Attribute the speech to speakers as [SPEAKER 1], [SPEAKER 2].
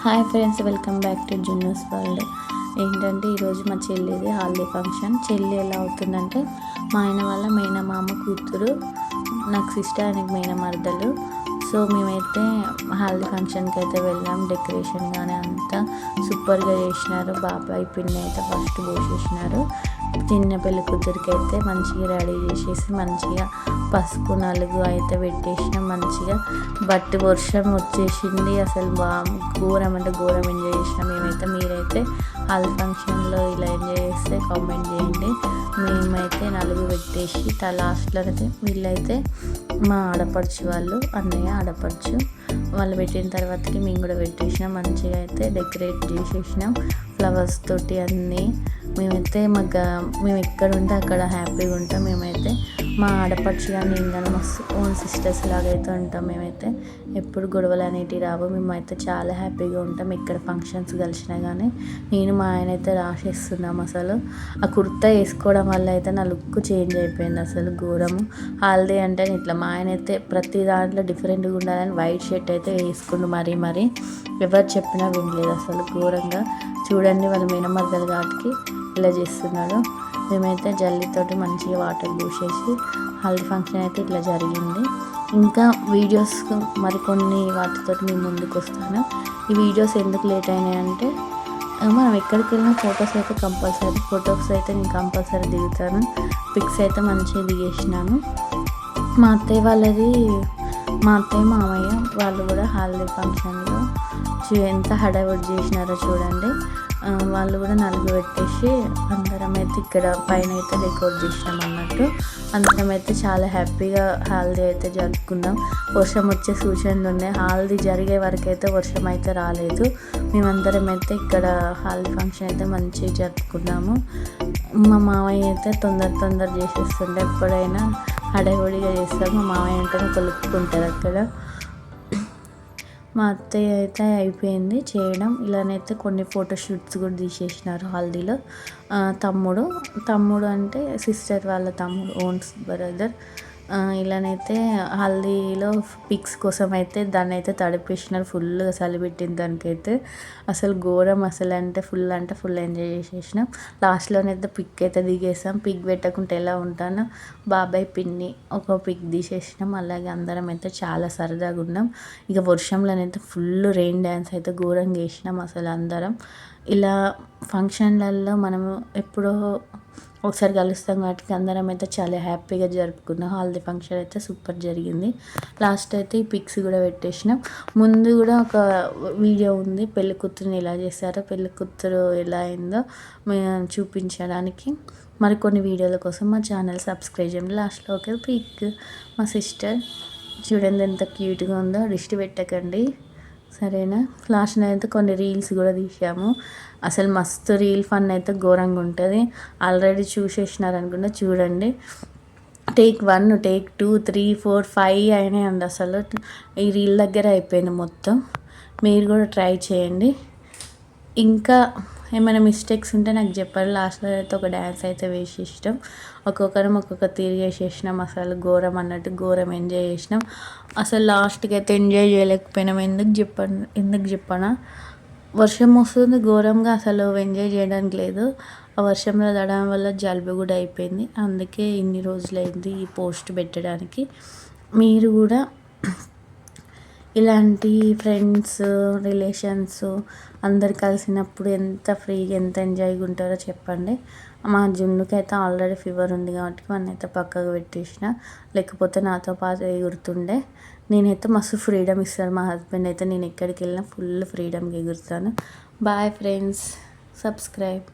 [SPEAKER 1] Hi friends, welcome back to Junnu's world. ఏంటంటే ఈరోజు మా చెల్లిది హాలిడే ఫంక్షన్. చెల్లి ఎలా అవుతుందంటే మా ఆయన వాళ్ళ మేనమామ కూతురు, నాకు సిస్టర్, ఆయనకు మేనమరదలు. సో మేమైతే హాలిడే ఫంక్షన్కి అయితే వెళ్ళాం. డెకరేషన్ కానీ అంతా సూపర్గా చేసినారు. బాబాయ్ పిన్ని అయితే ఫస్ట్ పోసేసినారు. చిన్న పెళ్ళి కూతురికి అయితే మంచిగా రెడీ చేసేసి మంచిగా పసుపు నలుగు అయితే పెట్టేసినాం. మంచిగా బట్టి వర్షం వచ్చేసింది. అసలు ఘోరం అంటే ఘోరం ఎంజాయ్ చేసినాం మేమైతే. మీరైతే హాల్ ఫంక్షన్లో ఇలా ఎంజాయ్ చేస్తే కామెంట్ చేయండి. మేమైతే నలుగు పెట్టేసి లాస్ట్లో అయితే వీళ్ళైతే మా ఆడపడుచు వాళ్ళు, అన్నయ్య ఆడపడుచు వాళ్ళు పెట్టిన తర్వాతకి మేము కూడా పెట్టేసినాం. మంచిగా అయితే డెకరేట్ చేసేసినాం ఫ్లవర్స్ తోటి అన్నీ. మేము ఎక్కడ ఉంటే అక్కడ హ్యాపీగా ఉంటాం. మేమైతే మా ఆడపడుచు కానీ నేను కానీ మస్తు ఓన్ సిస్టర్స్ లాగా అయితే ఉంటాం. మేమైతే ఎప్పుడు గొడవలు అనేటివి రావు. మేమైతే చాలా హ్యాపీగా ఉంటాం. ఎక్కడ ఫంక్షన్స్ కలిసినా కానీ నేను మా ఆయన అయితే రాసేస్తున్నాం. అసలు ఆ కుర్తా వేసుకోవడం వల్ల అయితే నా లుక్ చేంజ్ అయిపోయింది. అసలు ఘోరము. హాలిడే అంటే ఇట్లా మా ఆయన అయితే ప్రతి దాంట్లో డిఫరెంట్గా ఉండాలని వైట్ షర్ట్ అయితే వేసుకుండు. మరీ ఎవరు చెప్పినా వినలేదు. అసలు ఘోరంగా చూడండి, వాళ్ళ మేనమరదలు కాబట్టి ఇలా చేస్తున్నాడు. మేమైతే జల్లితోటి మంచిగా వాటర్ పూసేసి హల్దీ ఫంక్షన్ అయితే ఇట్లా జరిగింది. ఇంకా వీడియోస్ మరికొన్ని వాటితో మేము ముందుకు వస్తాను. ఈ వీడియోస్ ఎందుకు లేట్ అయినాయంటే మనం ఎక్కడికి వెళ్ళినా ఫొటోస్ అయితే నేను కంపల్సరీ దిగుతాను. పిక్స్ అయితే మంచిగా దిగేసినాను. మా అత్తయ్య మామయ్య వాళ్ళు కూడా హాలిడే ఫంక్షన్లో ఎంత హడావుడి చేసినారో చూడండి. వాళ్ళు కూడా నలుగు పెట్టేసి అందరం అయితే ఇక్కడ పైన అయితే డెకోరేట్ చేసినాం అన్నట్టు. అందరం అయితే చాలా హ్యాపీగా హాలిడే అయితే జరుపుకున్నాం. వర్షం వచ్చే సూచనలు ఉన్నాయి. హాలిడే జరిగే వరకు అయితే వర్షం అయితే రాలేదు. మేమందరం అయితే ఇక్కడ హాలిడే ఫంక్షన్ అయితే మంచిగా జరుపుకున్నాము. మా మామయ్య అయితే తొందర చేసేస్తుండే. ఎప్పుడైనా హడావుడిగా చేస్తాం. మా మామయ్య అంటే కొలుపుకుంటారు అక్కడ. మా అత్తయ్య అయితే అయిపోయింది చేయడం. ఇలానైతే కొన్ని ఫోటోషూట్స్ కూడా తీసేసినారు హల్దీలో. తమ్ముడు అంటే సిస్టర్ వాళ్ళ తమ్ముడు, ఓన్స్ బ్రదర్. ఇలానైతే హల్దీలో పిక్స్ కోసం అయితే దాన్ని అయితే తడిపేసినారు. ఫుల్గా చలి పెట్టింది దానికైతే. అసలు ఘోరం. అంటే ఫుల్ ఎంజాయ్ చేసేసినాం. లాస్ట్లోనైతే పిక్ అయితే దిగేసాం. పిక్ పెట్టకుంటే ఎలా ఉంటానో బాబాయ్ పిన్ని ఒక పిక్ తీసేసినాం. అలాగే అందరం అయితే చాలా సరదాగా ఉన్నాం. ఇక వర్షంలోనైతే ఫుల్ రెయిన్ డ్యాన్స్ అయితే ఘోరంగా వేసినాం. అసలు అందరం ఇలా ఫంక్షన్లలో మనము ఎప్పుడో ఒకసారి కలుస్తాం కాబట్టి అందరం అయితే చాలా హ్యాపీగా జరుపుకున్నాం. హాలిడే ఫంక్షన్ అయితే సూపర్ జరిగింది. లాస్ట్ అయితే ఈ పిక్స్ కూడా పెట్టేసినాం. ముందు కూడా ఒక వీడియో ఉంది, పెళ్లి కూతురుని ఎలా చేశారో, పెళ్లి కూతురు ఎలా అయిందో చూపించడానికి. మరికొన్ని వీడియోల కోసం మా ఛానల్ సబ్స్క్రైబ్ చేయండి. లాస్ట్లో ఒక పిక్ మా సిస్టర్ చూడండి ఎంత క్యూట్గా ఉందో. దిష్టి పెట్టకండి సరేనా. లాస్ట్ అయితే కొన్ని రీల్స్ కూడా తీసాము. అసలు మస్తు రీల్ ఫన్ అయితే ఘోరంగా ఉంటుంది. ఆల్రెడీ చూసేసినారు అనుకుంటా, చూడండి. టేక్ 1, టేక్ 2, 3, 4, 5 అయినాయండి. అసలు ఈ రీల్ దగ్గర అయిపోయింది మొత్తం. మీరు కూడా ట్రై చేయండి. ఇంకా ఏమైనా మిస్టేక్స్ ఉంటే నాకు చెప్పాలి. లాస్ట్లో అయితే ఒక డ్యాన్స్ అయితే వేసేసినాం. ఒక్కొక్కరం ఒక్కొక్క తీరు చేసేసినాం. అసలు ఘోరం అన్నట్టు ఘోరం ఎంజాయ్ చేసినాం. అసలు లాస్ట్కి అయితే ఎంజాయ్ చేయలేకపోయినాం. ఎందుకు చెప్పనా, వర్షం వస్తుంది ఘోరంగా. అసలు ఎంజాయ్ చేయడానికి లేదు. ఆ వర్షంలో తడవడం వల్ల జలుబు కూడా అయిపోయింది. అందుకే ఇన్ని రోజులైంది ఈ పోస్ట్ పెట్టడానికి. మీరు కూడా ఇలాంటి ఫ్రెండ్స్, రిలేషన్స్ అందరు కలిసినప్పుడు ఎంత ఫ్రీగా ఎంత ఎంజాయ్గా ఉంటారో చెప్పండి. మా జున్నుకి అయితే ఆల్రెడీ ఫీవర్ ఉంది కాబట్టి అయితే పక్కకు పెట్టేసిన, లేకపోతే నాతో పాటు ఎగురుతుండే. నేనైతే మస్తు ఫ్రీడమ్ ఇస్తాను మా హస్బెండ్ అయితే. నేను ఎక్కడికి వెళ్ళినా ఫుల్ ఫ్రీడమ్గా ఎగురుతాను. Bye friends, subscribe.